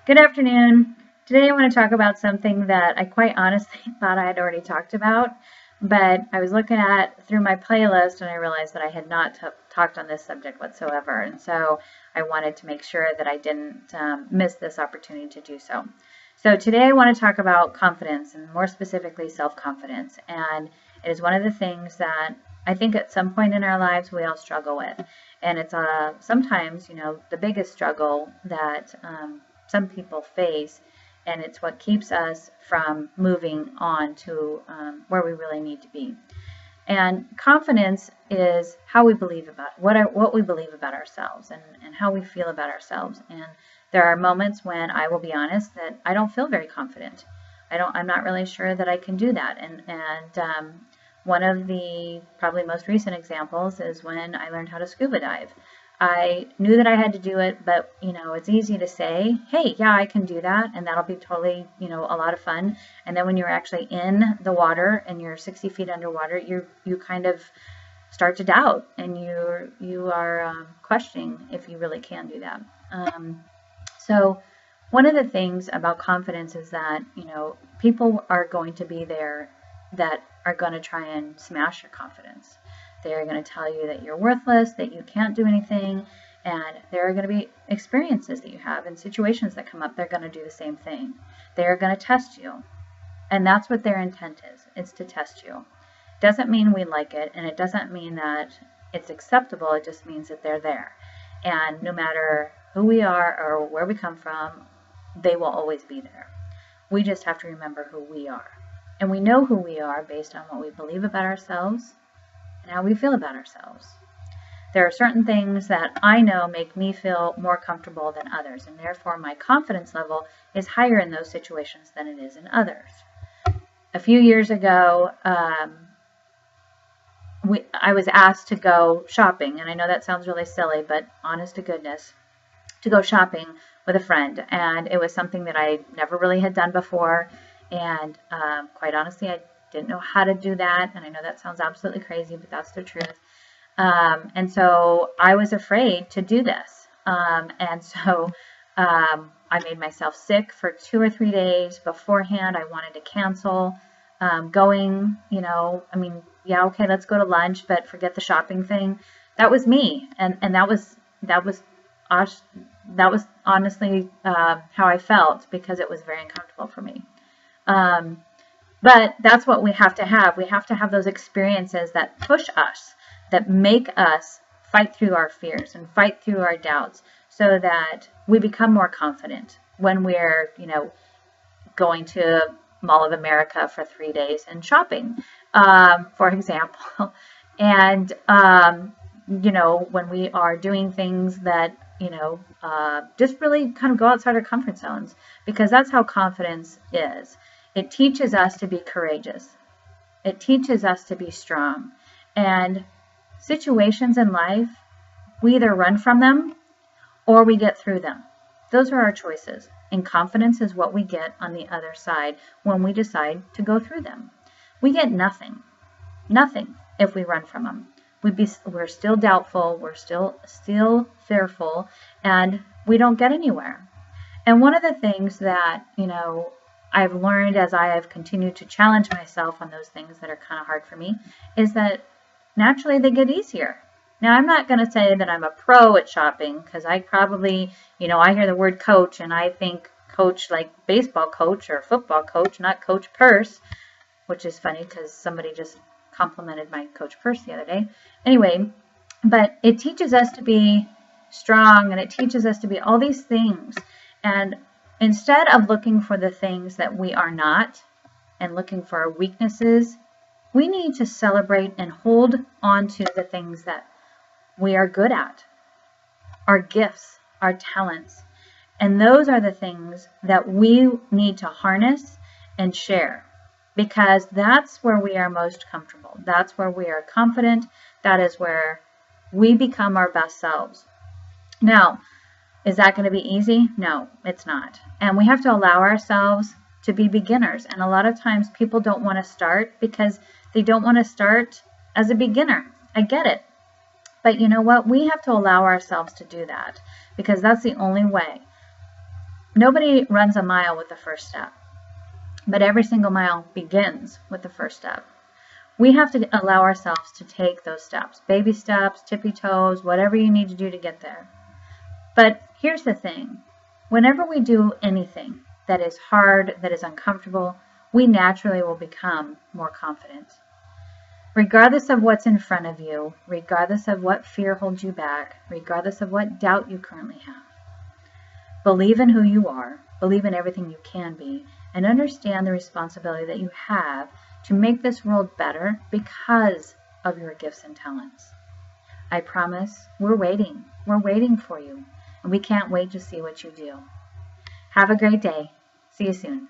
Good afternoon. Today I want to talk about something that I quite honestly thought I had already talked about, but I was looking at through my playlist and I realized that I had not talked on this subject whatsoever. And so I wanted to make sure that I didn't miss this opportunity to do so. So today I want to talk about confidence and more specifically self-confidence. And it is one of the things that I think at some point in our lives we all struggle with. And it's sometimes, the biggest struggle that some people face, and it's what keeps us from moving on to where we really need to be. And confidence is how we believe about what we believe about ourselves and how we feel about ourselves. And there are moments when I will be honest that I don't feel very confident. I'm not really sure that I can do that. And one of the probably most recent examples is when I learned how to scuba dive. I knew that I had to do it, but it's easy to say, hey, yeah, I can do that, and that'll be totally, a lot of fun. And then when you're actually in the water and you're 60 feet underwater, you kind of start to doubt, and you are questioning if you really can do that. So one of the things about confidence is that people are going to be there that are going to try and smash your confidence. They're going to tell you that you're worthless, that you can't do anything, and there are going to be experiences that you have and situations that come up. They're going to do the same thing. They're going to test you, and that's what their intent is. It's to test you. Doesn't mean we like it, and it doesn't mean that it's acceptable. It just means that they're there, and no matter who we are or where we come from, they will always be there. We just have to remember who we are, and we know who we are based on what we believe about ourselves and how we feel about ourselves. There are certain things that I know make me feel more comfortable than others, and therefore my confidence level is higher in those situations than it is in others. A few years ago, I was asked to go shopping, and I know that sounds really silly, but honest to goodness, to go shopping with a friend, and it was something that I never really had done before, and quite honestly, I didn't know how to do that, and I know that sounds absolutely crazy, but that's the truth. And so I was afraid to do this, and so I made myself sick for 2 or 3 days beforehand. I wanted to cancel going, yeah, okay, let's go to lunch, but forget the shopping thing. That was me, and that was honestly how I felt, because it was very uncomfortable for me. But that's what we have to have. We have to have those experiences that push us, that make us fight through our fears and fight through our doubts, so that we become more confident when we're, going to Mall of America for 3 days and shopping, for example. And, when we are doing things that, just really kind of go outside our comfort zones, because that's how confidence is. It teaches us to be courageous. It teaches us to be strong. And situations in life, we either run from them or we get through them. Those are our choices. And confidence is what we get on the other side when we decide to go through them. We get nothing if we run from them. We're still doubtful, we're still fearful, and we don't get anywhere. And one of the things that, I've learned as I have continued to challenge myself on those things that are kind of hard for me, is that naturally they get easier. Now, I'm not going to say that I'm a pro at shopping, because I probably, I hear the word coach and I think coach like baseball coach or football coach, not Coach Purse, which is funny because somebody just complimented my Coach Purse the other day. Anyway, but it teaches us to be strong, and it teaches us to be all these things. And instead of looking for the things that we are not and looking for our weaknesses, we need to celebrate and hold on to the things that we are good at, our gifts, our talents. And those are the things that we need to harness and share, because that's where we are most comfortable. That's where we are confident. That is where we become our best selves. Now, is that going to be easy? No, it's not. And we have to allow ourselves to be beginners. And a lot of times people don't want to start because they don't want to start as a beginner. I get it. But you know what? We have to allow ourselves to do that, because that's the only way. Nobody runs a mile with the first step, but every single mile begins with the first step. We have to allow ourselves to take those steps, baby steps, tippy toes, whatever you need to do to get there. But here's the thing. Whenever we do anything that is hard, that is uncomfortable, we naturally will become more confident. Regardless of what's in front of you, regardless of what fear holds you back, regardless of what doubt you currently have, believe in who you are, believe in everything you can be, and understand the responsibility that you have to make this world better because of your gifts and talents. I promise we're waiting. We're waiting for you, and we can't wait to see what you do. Have a great day. See you soon.